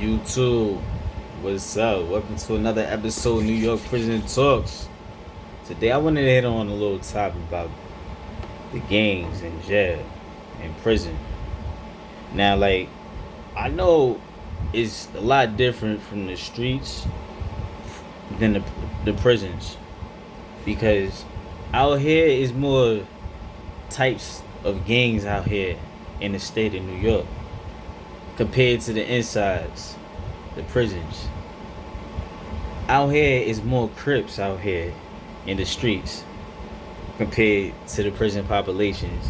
YouTube, what's up? Welcome to another episode of New York Prison Talks. Today I wanted to hit on a little topic about the gangs in jail and prison. Now, I know it's a lot different from the streets than the prisons because out here is more types of gangs out here in the state of New York compared to the insides, the prisons. Out here is more Crips out here in the streets compared to the prison populations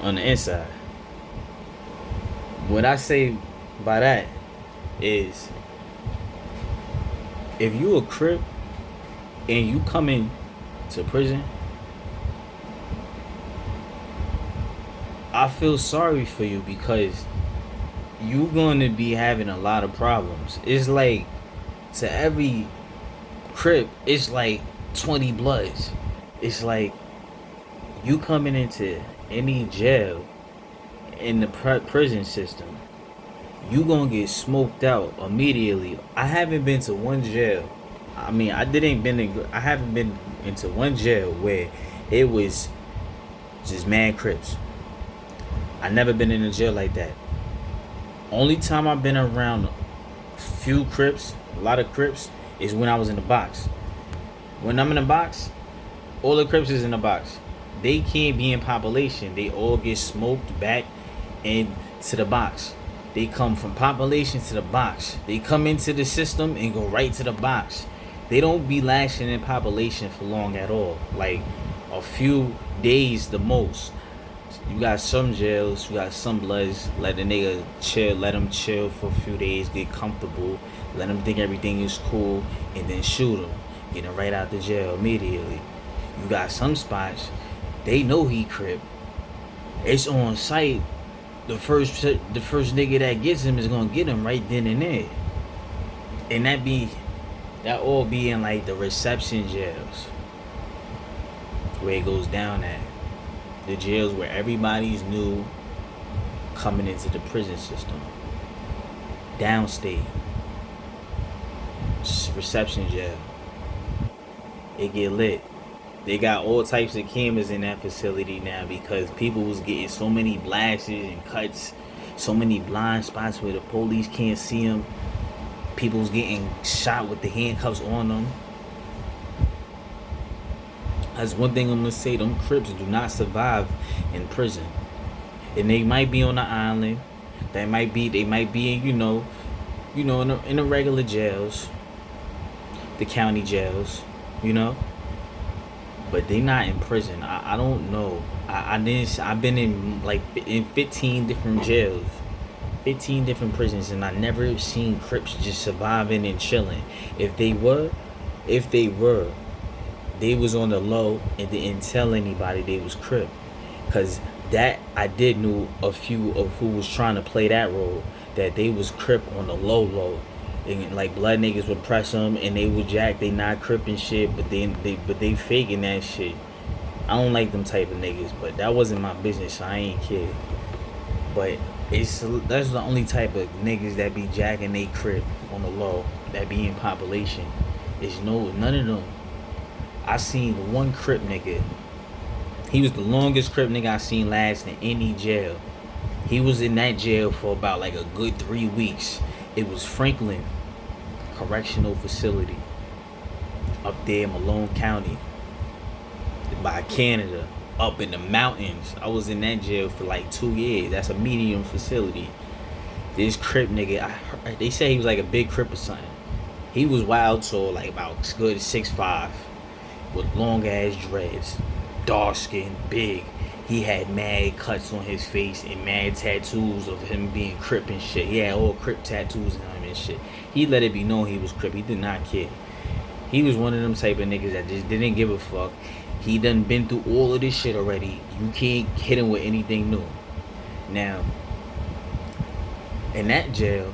on the inside. What I say by that is if you a Crip and you come in to prison, I feel sorry for you because you gonna be having a lot of problems. It's like to every Crip, it's like 20 bloods. It's like you coming into any jail in the prison system, you gonna get smoked out immediately. I haven't been to one jail. I haven't been into one jail where it was just mad Crips. I never been in a jail like that. Only time I've been around few Crips, a lot of Crips, is when I was in the box. When I'm in the box, all the Crips is in the box. They can't be in population. They all get smoked back into the box. They come from population to the box. They come into the system and go right to the box. They don't be lashing in population for long at all. Like a few days the most. You got some jails, you got some bloods, let the nigga chill, let him chill for a few days, get comfortable, let him think everything is cool, and then shoot him, get him right out the jail immediately. You got some spots, they know he Crip. It's on site. The first nigga that gets him is gonna get him right then and there. And that all be in like the reception jails, where it goes down at. The jails where everybody's new coming into the prison system. Downstate. Reception jail. It get lit. They got all types of cameras in that facility now because people was getting so many blasts and cuts, so many blind spots where the police can't see them. People was getting shot with the handcuffs on them. That's one thing I'm gonna say. Them Crips do not survive in prison, and they might be on the island. They might be in in the regular jails, the county jails, but they not in prison. I don't know. I've been in 15 different jails, 15 different prisons, and I never seen Crips just surviving and chilling. If they were, they was on the low and didn't tell anybody they was Crip. Cause that I did know a few of who was trying to play that role, that they was Crip on the low. And like blood niggas would press them and they would jack, they not Crip and shit, but they faking that shit. I don't like them type of niggas, but that wasn't my business, so I ain't care. But that's the only type of niggas that be jacking they Crip on the low, that be in population. None of them. I seen one Crip nigga. He was the longest Crip nigga I seen last in any jail. He was in that jail for about like a good 3 weeks. It was Franklin Correctional Facility up there in Malone County by Canada, up in the mountains. I was in that jail for like 2 years. That's a medium facility. This Crip nigga, they say he was like a big Crip or something. He was wild tall, like about good 6'5", with long ass dreads, dark skin, big. He had mad cuts on his face and mad tattoos of him being Crip and shit. He had all Crip tattoos on him and shit. He let it be known he was Crip. He did not care. He was one of them type of niggas that just didn't give a fuck. He done been through all of this shit already. You can't hit him with anything new. Now, in that jail,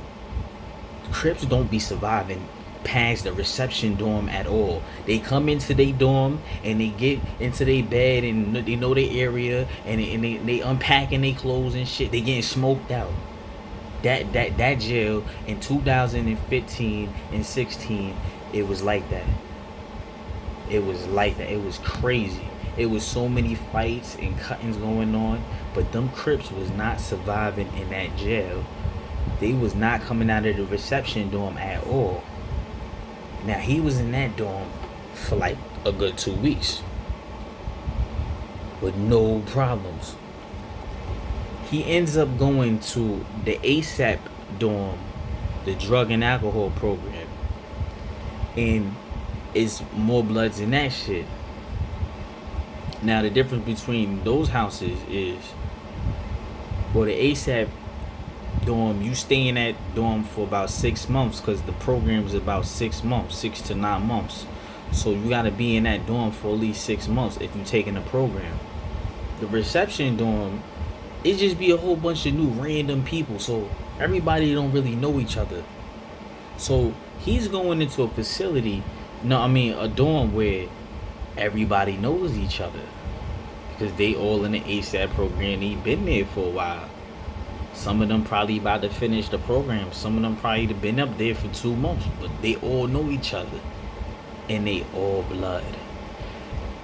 Crips don't be surviving past the reception dorm at all. They come into their dorm and they get into their bed and they know their area and they unpacking their clothes and shit. They getting smoked out. That jail in 2015 and 16, it was like that. It was like that. It was crazy. It was so many fights and cuttings going on, but them Crips was not surviving in that jail. They was not coming out of the reception dorm at all. Now he was in that dorm for like a good 2 weeks with no problems. He ends up going to the ASAP dorm, the drug and alcohol program, and it's more bloods than that shit. Now the difference between those houses is, well, the ASAP dorm, you stay in that dorm for about 6 months because the program is about 6 months, 6 to 9 months. So you gotta be in that dorm for at least 6 months if you taking the program. The reception dorm, it just be a whole bunch of new random people, so everybody don't really know each other. So he's going into a facility, a dorm where everybody knows each other because they all in the ASAP program. They been there for a while. Some of them probably about to finish the program. Some of them probably been up there for 2 months, but they all know each other, and they all blood.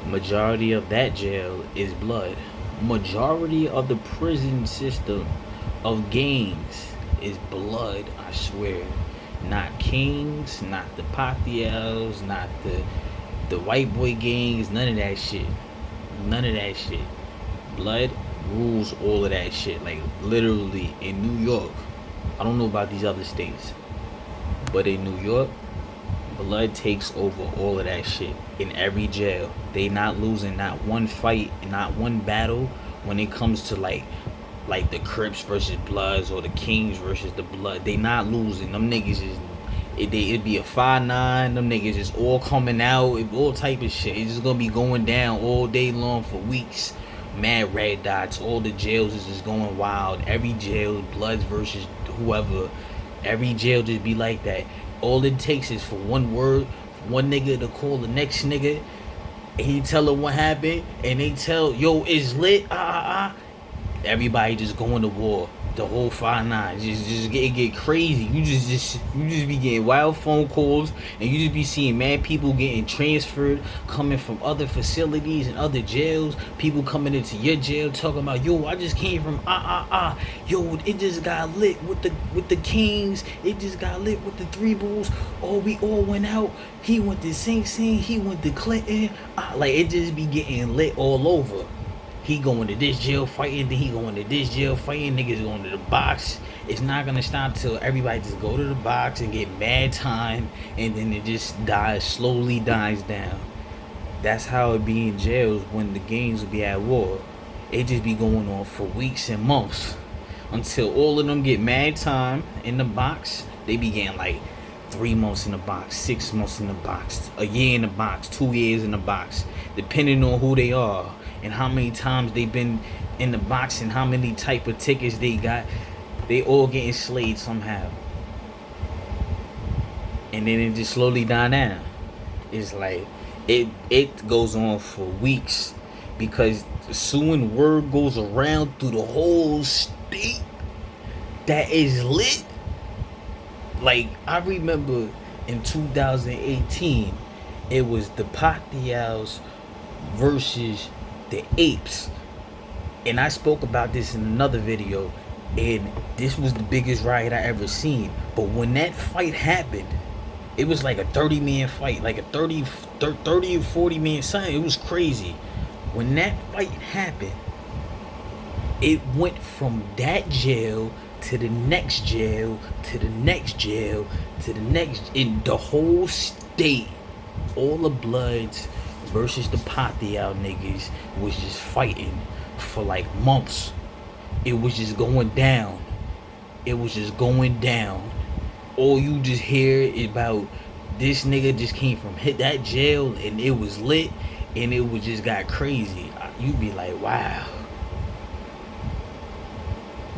Majority of that jail is blood. Majority of the prison system of gangs is blood, I swear. Not Kings, not the Patiels, not the white boy gangs, none of that shit. None of that shit. Blood rules all of that shit. Like literally in New York. I don't know about these other states, but in New York, blood takes over all of that shit. In every jail, they not losing not one fight, not one battle when it comes to like the Crips versus Bloods or the Kings versus the Blood. They not losing. Them niggas is it'd be a 5-9. Them niggas is all coming out, all type of shit. It's just gonna be going down all day long for weeks. Mad red dots. All the jails is just going wild. Every jail, Bloods versus whoever. Every jail just be like that. All it takes is for one word, for one nigga to call the next nigga, and he tell him what happened, and they tell, yo, it's lit, everybody just going to war. The whole 5-9 just get crazy. You just be getting wild phone calls, and you just be seeing mad people getting transferred, coming from other facilities and other jails. People coming into your jail talking about, yo, I just came from yo, it just got lit with the Kings. It just got lit with the Three Bulls. Oh, we all went out. He went to Sing Sing. He went to Clinton. Like it just be getting lit all over. He going to this jail fighting, then he going to this jail fighting, niggas going to the box. It's not gonna stop till everybody just go to the box and get mad time, and then it just slowly dies down. That's how it be in jails when the gangs will be at war. It just be going on for weeks and months until all of them get mad time in the box. They be getting like 3 months in the box, 6 months in the box, a year in the box, 2 years in the box, depending on who they are and how many times they been in the box and how many type of tickets they got. They all getting slayed somehow, and then it just slowly die down. It's like it goes on for weeks because soon word goes around through the whole state that is lit. Like I remember in 2018, it was the Patiels versus the Apes, and I spoke about this in another video, and this was the biggest riot I ever seen. But when that fight happened, it was like a 30-man fight, like a 30 or 40-man something. It was crazy. When that fight happened, it went from that jail to the next jail to the next jail to the next, in the whole state. All the Bloods versus the Patiel niggas was just fighting for like months. It was just going down. It was just going down. All you just hear about, this nigga just came from hit that jail and it was lit, and it was just got crazy. You be like, wow.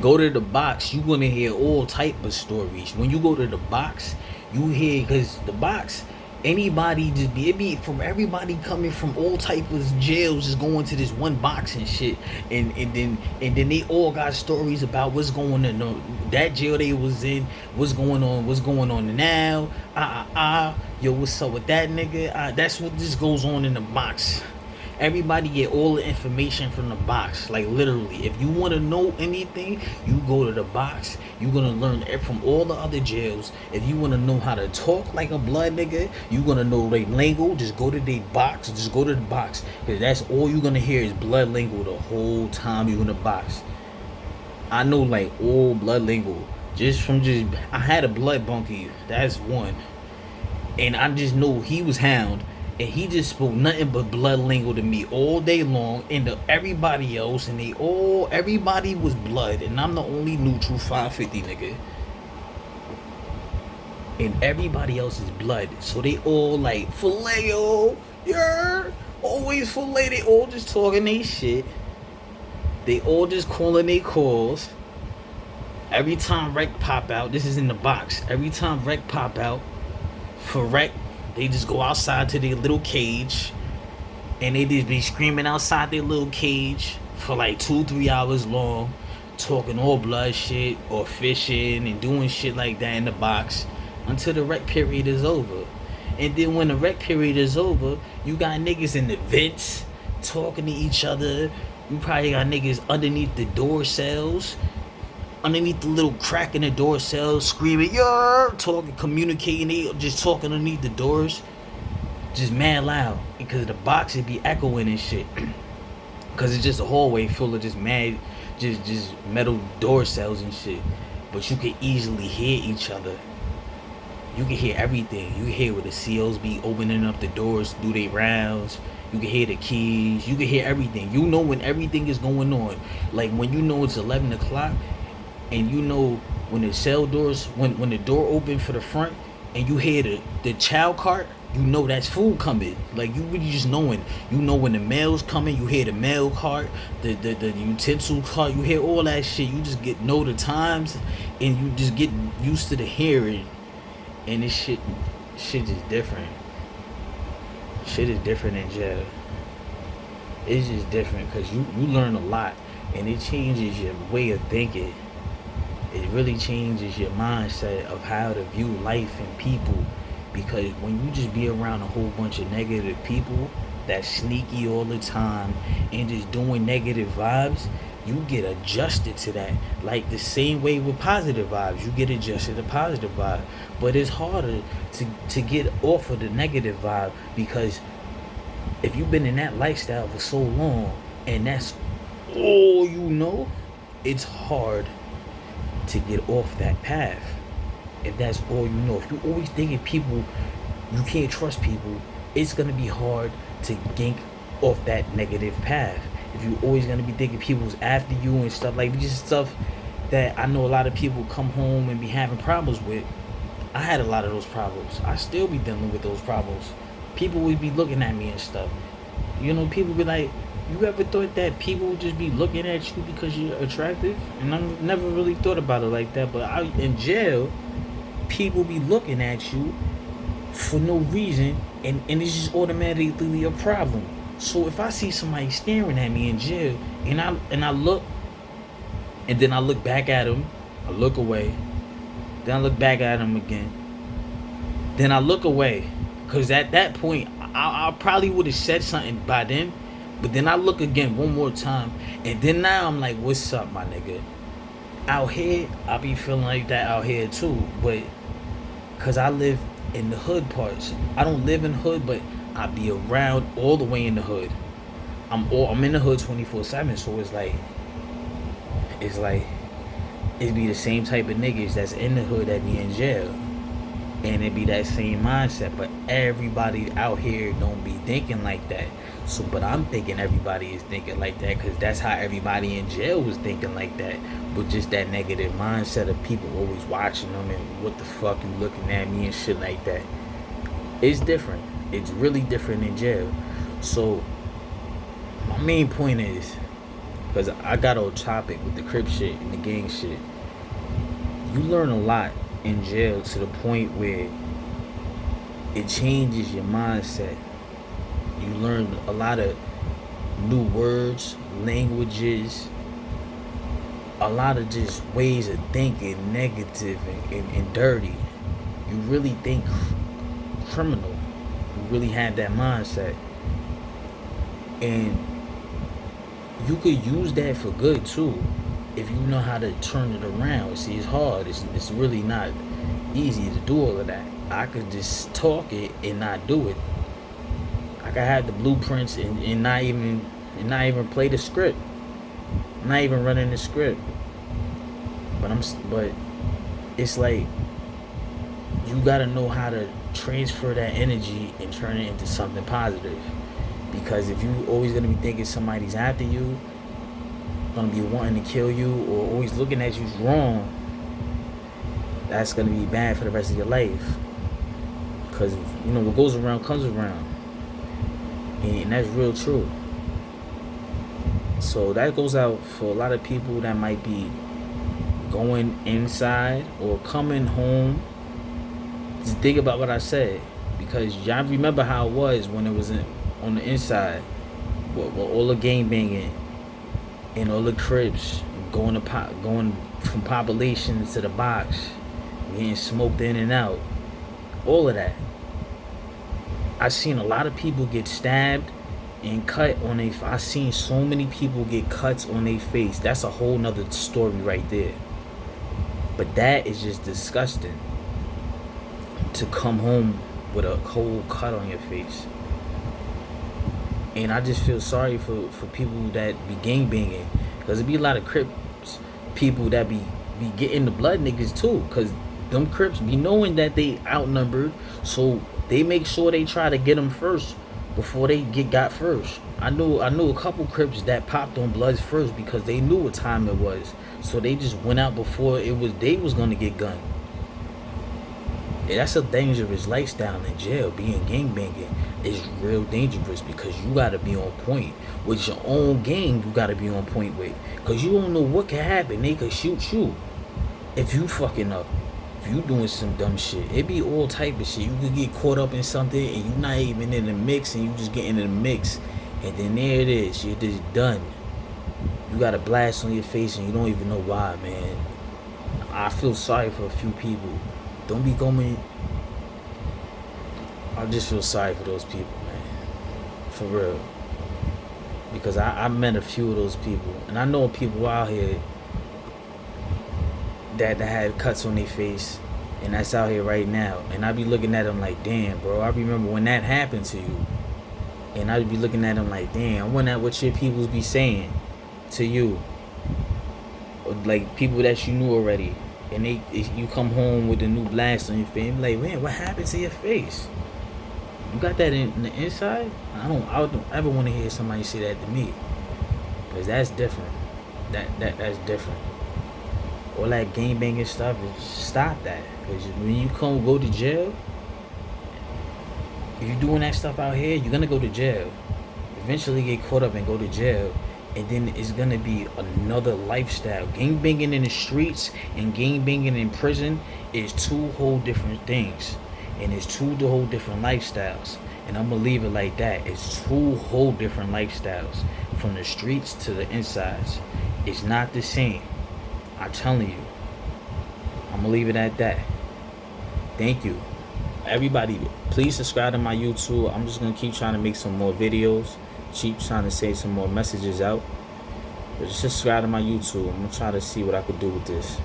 Go to the box, you gonna hear all type of stories. When you go to the box, you hear, because the box, Anybody just be, it be from everybody coming from all type of jails, just going to this one box and shit, and then they all got stories about what's going on, that jail they was in, what's going on now, yo, what's up with that nigga, that's what just goes on in the box. Everybody get all the information from the box. Like literally, if you want to know anything, you go to the box. You're gonna learn it from all the other jails. If you want to know how to talk like a blood nigga, you gonna know their lingo. Just go to their box. Just go to the box, cause that's all you're gonna hear is blood lingo the whole time you in the box. I know like all blood lingo I had a blood bunkie. That's one, and I just know he was hound, and he just spoke nothing but blood lingo to me all day long, and to everybody else, and everybody was blood, and I'm the only neutral 550 nigga, and everybody else is blood, so they all like filet, yeah, always filet. They all just talking they shit. They all just calling they calls. Every time rec pop out, this is in the box. Every time rec pop out for rec, they just go outside to their little cage, and they just be screaming outside their little cage for like 2-3 hours long, talking all blood shit or fishing and doing shit like that in the box until the rec period is over. And then when the rec period is over, you got niggas in the vents talking to each other. You probably got niggas underneath the door cells, underneath the little crack in the door cells, screaming, yeah, talking, communicating, they just talking underneath the doors, just mad loud, because the box would be echoing and shit, because it's just a hallway full of just metal door cells and shit, but you can easily hear each other. You can hear everything. You can hear where the COs be opening up the doors, do they rounds. You can hear the keys. You can hear everything. You know when everything is going on. Like when you know it's 11 o'clock, and you know when the cell doors, when the door open for the front, and you hear the child cart, you know that's food coming. Like you really just knowing. You know when the mail's coming, you hear the mail cart, the utensil cart, you hear all that shit. You just know the times, and you just get used to the hearing. And this shit is different. Shit is different in jail. It's just different because you learn a lot, and it changes your way of thinking. It really changes your mindset of how to view life and people, because when you just be around a whole bunch of negative people that's sneaky all the time and just doing negative vibes, you get adjusted to that. Like the same way with positive vibes, you get adjusted to positive vibe. But it's harder to get off of the negative vibe, because if you've been in that lifestyle for so long and that's all you know, it's hard to get off that path. If that's all you know, if you're always thinking people, you can't trust people, it's gonna be hard to gank off that negative path. If you're always gonna be thinking people's after you and stuff like just stuff that I know a lot of people come home and be having problems with. I had a lot of those problems. I still be dealing with those problems. People would be looking at me and stuff. You know, people be like, you ever thought that people would just be looking at you because you're attractive? And I never really thought about it like that. But in jail, people be looking at you for no reason, and it's just automatically a problem. So if I see somebody staring at me in jail, and I look, and then I look back at him, I look away, then I look back at him again, then I look away, because at that point I probably would have said something by then, but then I look again one more time, and then now I'm like, what's up, my nigga? Out here, I be feeling like that out here too, but because I live in the hood parts. I don't live in the hood, but I be around all the way in the hood. I'm in the hood 24/7, so it's like it be the same type of niggas that's in the hood that be in jail, and it be that same mindset. But everybody out here don't be thinking like that. So, but I'm thinking everybody is thinking like that because that's how everybody in jail was thinking like that. But just that negative mindset of people always watching them and what the fuck you looking at me and shit like that. It's different. It's really different in jail. So my main point is, because I got on topic with the CRIPS shit and the gang shit, you learn a lot in jail to the point where it changes your mindset. You learn a lot of new words, languages, a lot of just ways of thinking negative and dirty. You really think criminal. You really have that mindset. And you could use that for good too if you know how to turn it around. See, it's hard. It's really not easy to do all of that. I could just talk it and not do it. I could have the blueprints and not even play the script. Not even running the script. But it's like you gotta know how to transfer that energy and turn it into something positive. Because if you always gonna be thinking somebody's after you, gonna be wanting to kill you, or always looking at you wrong, that's gonna be bad for the rest of your life. Because what goes around comes around, and that's real true. So that goes out for a lot of people that might be going inside or coming home. Just think about what I said, because y'all remember how it was when it was on the inside, with all the gang banging and all the CRIPS going from population to the box, getting smoked in and out, all of that. I seen a lot of people get stabbed and cut on their. I seen so many people get cuts on their face. That's a whole nother story right there. But that is just disgusting. To come home with a whole cut on your face. And I just feel sorry for people that be gang banging, because there be a lot of Crips people that be getting the blood niggas too, because them Crips be knowing that they outnumbered, so they make sure they try to get them first before they get got first. I knew a couple Crips that popped on Bloods first because they knew what time it was, so they just went out before they was gonna get gunned. That's a dangerous lifestyle in jail. Being gang banging is real dangerous, because you gotta be on point with your own gang. You gotta be on point with, because you don't know what can happen. They could shoot you if you fucking up. If you doing some dumb shit, it be all type of shit. You could get caught up in something and you not even in the mix, and you just get in the mix, and then there it is. You're just done. You got a blast on your face and you don't even know why, man. I feel sorry for a few people. Don't be going. I just feel sorry for those people, man. For real. Because I met a few of those people. And I know people out here that had cuts on their face. And that's out here right now. And I be looking at them like, damn, bro. I remember when that happened to you. And I be looking at them like, damn, I wonder what your peoples be saying to you. Or like people that you knew already. And you come home with a new blast on your face, like, man, what happened to your face? You got that in the inside? I don't ever want to hear somebody say that to me, because that's different. That's different. All that gang banging stuff, stop that. Because when you go to jail, if you're doing that stuff out here, you're gonna go to jail. Eventually get caught up and go to jail. And then it's gonna be another lifestyle. Gang banging in the streets and gang banging in prison is two whole different things, and it's two whole different lifestyles. And I'm gonna leave it like that. It's two whole different lifestyles, from the streets to the insides. It's not the same. I'm telling you. I'm gonna leave it at that. Thank you, everybody. Please subscribe to my YouTube. I'm just gonna keep trying to make some more videos. Keep trying to say some more messages out. But just subscribe to my YouTube. I'm gonna try to see what I could do with this.